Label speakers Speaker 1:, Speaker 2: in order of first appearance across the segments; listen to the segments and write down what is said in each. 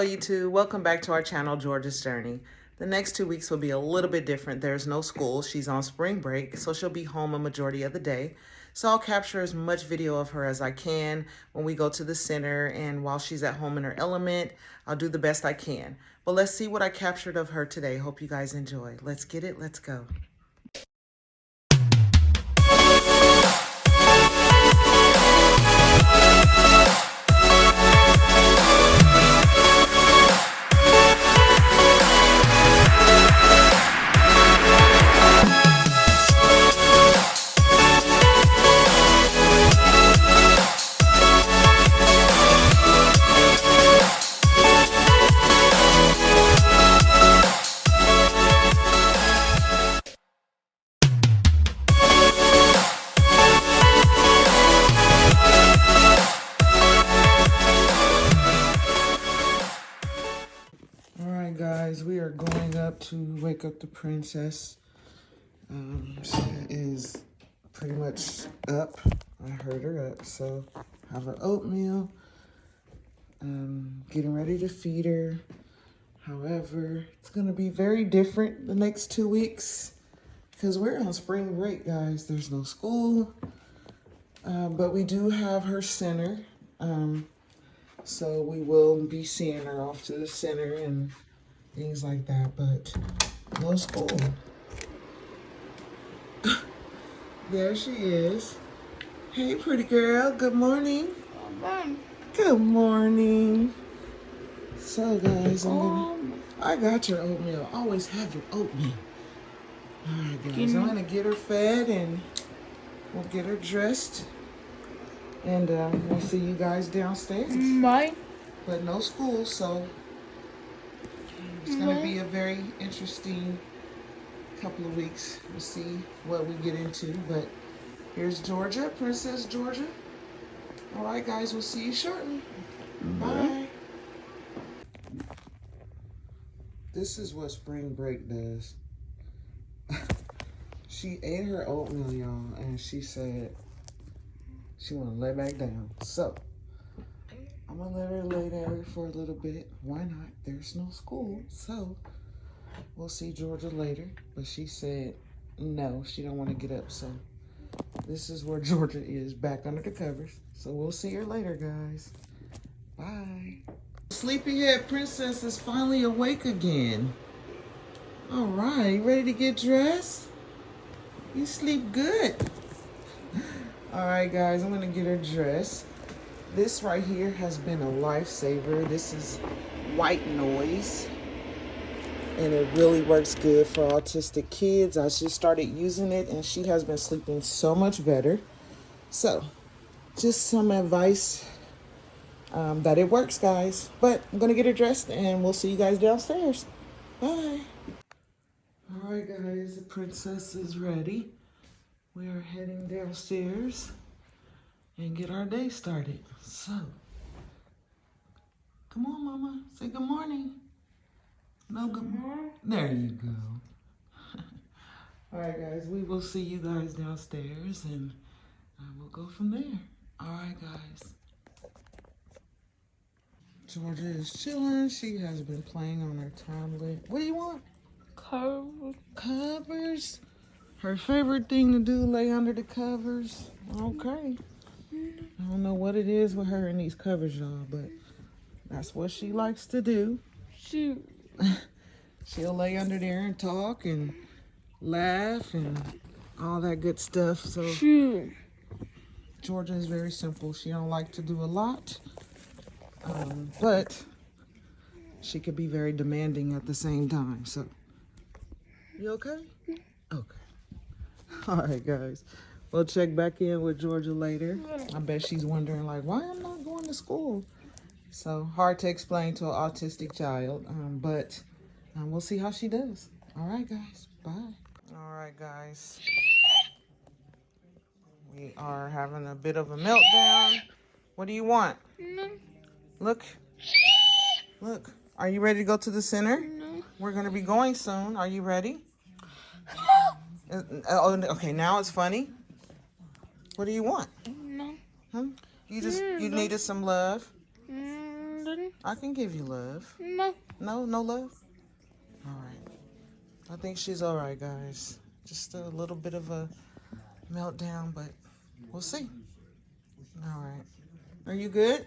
Speaker 1: Hello YouTube, welcome back to our channel, Georgia's Journey. The next 2 weeks will be a little bit different. There's no school. She's on spring break, so she'll be home a majority of the day. So I'll capture as much video of her as I can when we go to the center, and while she's at home in her element, I'll do the best I can. But let's see what I captured of her today. Hope you guys enjoy. Let's get it. Let's go. Guys, we are going up to wake up the princess. She is pretty much up. I heard her up, so have her oatmeal. Getting ready to feed her. However, it's gonna be very different the next 2 weeks because we're on spring break, guys. There's no school, but we do have her center. So we will be seeing her off to the center and things like that, but no school. There she is. Hey, pretty girl. Good morning. Good morning. So, guys, I got your oatmeal. Always have your oatmeal. All right, guys. I'm gonna get her fed and we'll get her dressed, and we'll see you guys downstairs.
Speaker 2: Bye.
Speaker 1: But no school, so it's going to be a very interesting couple of weeks. We'll see what we get into. But here's Georgia, Princess Georgia. All right, guys, we'll see you shortly. Bye. This is what spring break does. She ate her oatmeal, y'all, and she said she want to lay back down. So I'm gonna let her lay there for a little bit. Why not? There's no school, so we'll see Georgia later. But she said no, she don't want to get up. So this is where Georgia is, back under the covers. So we'll see her later, guys. Bye. Sleepyhead Princess is finally awake again. All right, ready to get dressed? You sleep good. All right, guys, I'm gonna get her dressed. This right here has been a lifesaver. This is white noise, and it really works good for autistic kids. I just started using it, and she has been sleeping so much better. So, just some advice that it works, guys. But I'm gonna get her dressed, and we'll see you guys downstairs. Bye. All right, guys, the princess is ready. We are heading downstairs and get our day started. So, come on, Mama. Say good morning. No, good morning. There you go. All right, guys. We will see you guys downstairs, and we'll go from there. All right, guys. Georgia is chilling. She has been playing on her tablet. What do you want?
Speaker 2: Covers.
Speaker 1: Covers? Her favorite thing to do, lay under the covers. Okay. I don't know what it is with her and these covers, y'all, but that's what she likes to do.
Speaker 2: Shoot.
Speaker 1: She'll lay under there and talk and laugh and all that good stuff. So
Speaker 2: Shoot.
Speaker 1: Georgia is very simple. She don't like to do a lot, but she could be very demanding at the same time. So, you okay? Okay. All right, guys. We'll check back in with Georgia later. I bet she's wondering, like, why I'm not going to school? So, hard to explain to an autistic child, but we'll see how she does. All right, guys. Bye. All right, guys. We are having a bit of a meltdown. What do you want?
Speaker 2: No.
Speaker 1: Look. Look. Are you ready to go to the center?
Speaker 2: No.
Speaker 1: We're going to be going soon. Are you ready? Okay, now it's funny. What do you want?
Speaker 2: No.
Speaker 1: Huh? You needed some love.
Speaker 2: Then
Speaker 1: I can give you love.
Speaker 2: No.
Speaker 1: No, no love? All right. I think she's all right, guys. Just a little bit of a meltdown, but we'll see. All right. Are you good?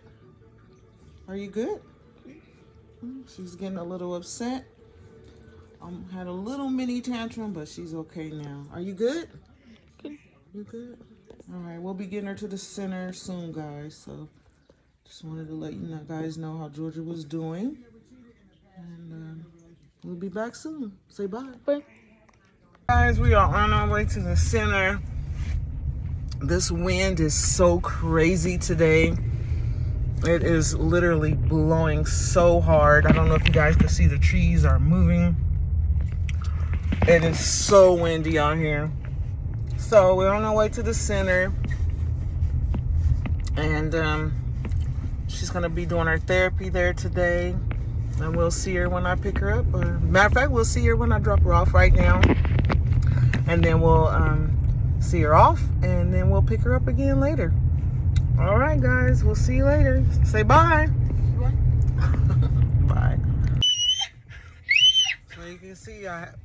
Speaker 1: Are you good? She's getting a little upset. Had a little mini tantrum, but she's okay now. Are you good?
Speaker 2: Good.
Speaker 1: You good? All right. We'll be getting her to the center soon, guys. So just wanted to let you guys know how Georgia was doing. And we'll be back soon. Say bye.
Speaker 2: Bye.
Speaker 1: Guys, we are on our way to the center. This wind is so crazy today. It is literally blowing so hard. I don't know if you guys can see the trees are moving. It is so windy out here. So we're on our way to the center. And she's going to be doing her therapy there today. And we'll see her when I pick her up. Matter of fact, we'll see her when I drop her off right now. And then we'll see her off. And then we'll pick her up again later. All right, guys. We'll see you later. Say bye. Bye. So you can see I have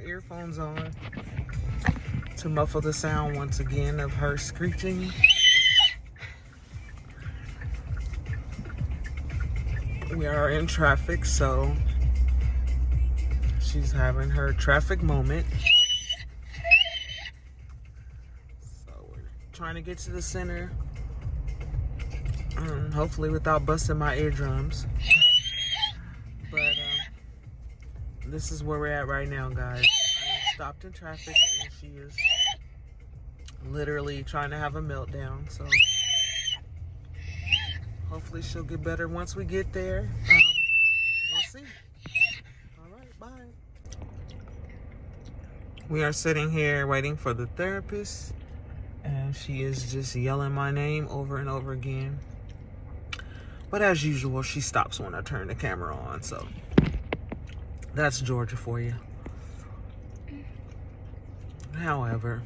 Speaker 1: earphones on to muffle the sound once again of her screeching. We are in traffic, so she's having her traffic moment. So we're trying to get to the center, hopefully without busting my eardrums. But this is where we're at right now, guys. I stopped in traffic, and she is literally trying to have a meltdown. So hopefully she'll get better once we get there. We'll see. All right, bye. We are sitting here waiting for the therapist, and she is just yelling my name over and over again. But as usual, she stops when I turn the camera on, so that's Georgia for you. However,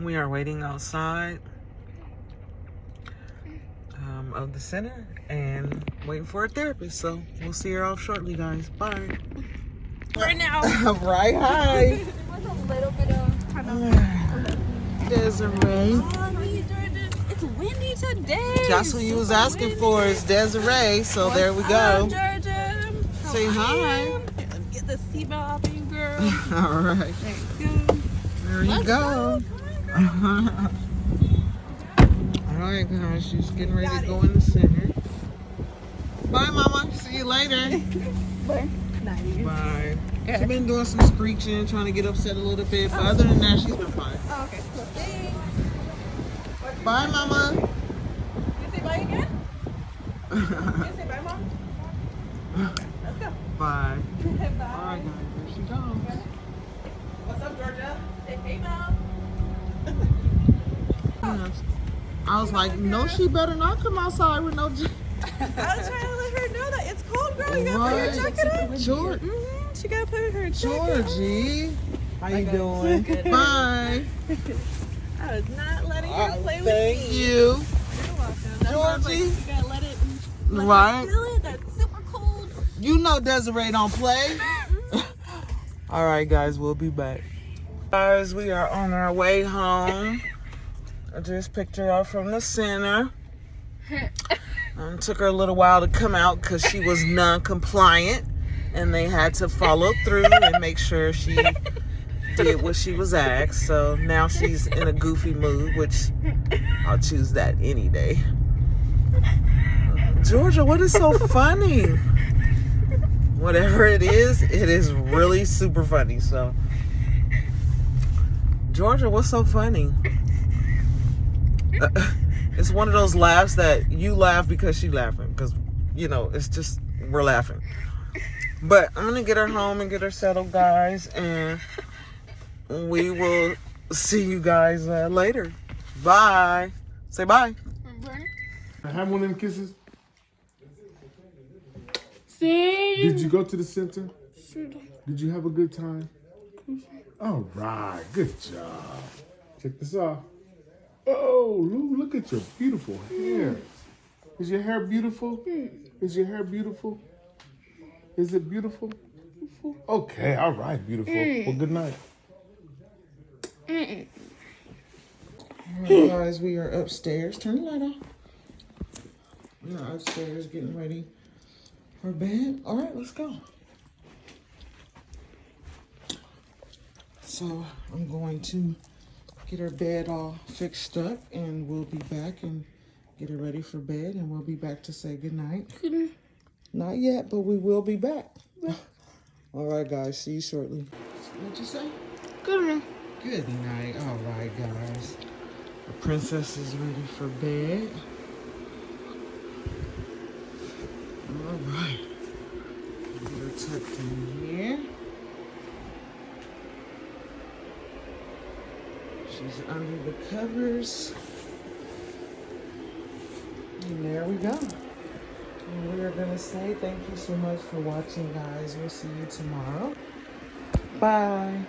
Speaker 1: we are waiting outside of the center and waiting for a therapist, so we'll see her off shortly, guys. Bye.
Speaker 2: Right now.
Speaker 1: Right, hi.
Speaker 2: It was a little bit of kind of.
Speaker 1: Desiree.
Speaker 2: It's windy today.
Speaker 1: That's what you was asking for, is Desiree, so there we go.
Speaker 2: Georgia.
Speaker 1: Say hi.
Speaker 2: Get the seatbelt off of you, girl.
Speaker 1: All right.
Speaker 2: There you go.
Speaker 1: There you go. All right, guys, she's getting ready to go in the center. Bye, Mama. See you later.
Speaker 2: Bye. Nice.
Speaker 1: Bye.
Speaker 2: Yeah.
Speaker 1: She's been doing some screeching, trying to get upset a little bit, but other than that, she's been fine.
Speaker 2: Oh, okay. Cool. Thanks.
Speaker 1: Bye, Mama.
Speaker 2: You say bye again? You say bye, Mom? Okay, let's go.
Speaker 1: Bye.
Speaker 2: Bye.
Speaker 1: All right, guys, there she goes.
Speaker 2: What's up, Georgia? Say hey, Mom.
Speaker 1: I was like, no, she better not come outside with no.
Speaker 2: I was trying to let her know that it's cold, girl. You gotta put your jacket on.
Speaker 1: George.
Speaker 2: She gotta put her jacket on.
Speaker 1: Georgie. How you doing? Bye.
Speaker 2: I was not letting her play with me.
Speaker 1: Thank you.
Speaker 2: You're welcome. That's why I was like,
Speaker 1: Georgie.
Speaker 2: you gotta let it.
Speaker 1: Right.
Speaker 2: Feel it. That's super cold.
Speaker 1: You know Desiree don't play. All right, guys, we'll be back. Guys, we are on our way home. I just picked her up from the center. Took her a little while to come out because she was non-compliant, and they had to follow through and make sure she did what she was asked. So now she's in a goofy mood, which I'll choose that any day. Georgia, what is so funny? Whatever it is really super funny. So, Georgia, what's so funny? It's one of those laughs that you laugh because she's laughing, because it's just we're laughing. But I'm gonna get her home and get her settled, guys, and we will see you guys later. Bye. Say bye.
Speaker 3: Have one of them kisses.
Speaker 2: See?
Speaker 3: Did you go to the center? Did you have a good time? All right, good job. Check this out. Oh, look at your beautiful hair. Is your hair beautiful? Is your hair beautiful? Is it beautiful? Beautiful? Okay, all right, beautiful. Well, good night.
Speaker 1: All right, guys, we are upstairs. Turn the light off. We are upstairs getting ready for bed. All right, let's go. So I'm going to get her bed all fixed up, and we'll be back and get her ready for bed, and we'll be back to say goodnight. Not yet, but we will be back. All right, guys, see you shortly. What'd you say?
Speaker 4: Good night.
Speaker 1: Good night. All right, guys. The princess is ready for bed. All right. Get her tucked in here. She's under the covers. And there we go. And we are going to say thank you so much for watching, guys. We'll see you tomorrow. Bye.